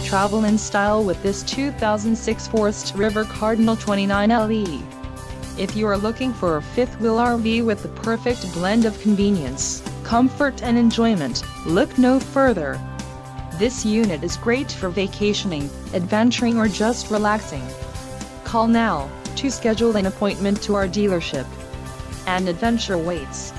Travel in style with this 2006 Forest River Cardinal 29 LE. If you are looking for a fifth-wheel RV with the perfect blend of convenience, comfort and enjoyment, look no further. This unit is great for vacationing, adventuring or just relaxing. Call now to schedule an appointment to our dealership. An adventure waits.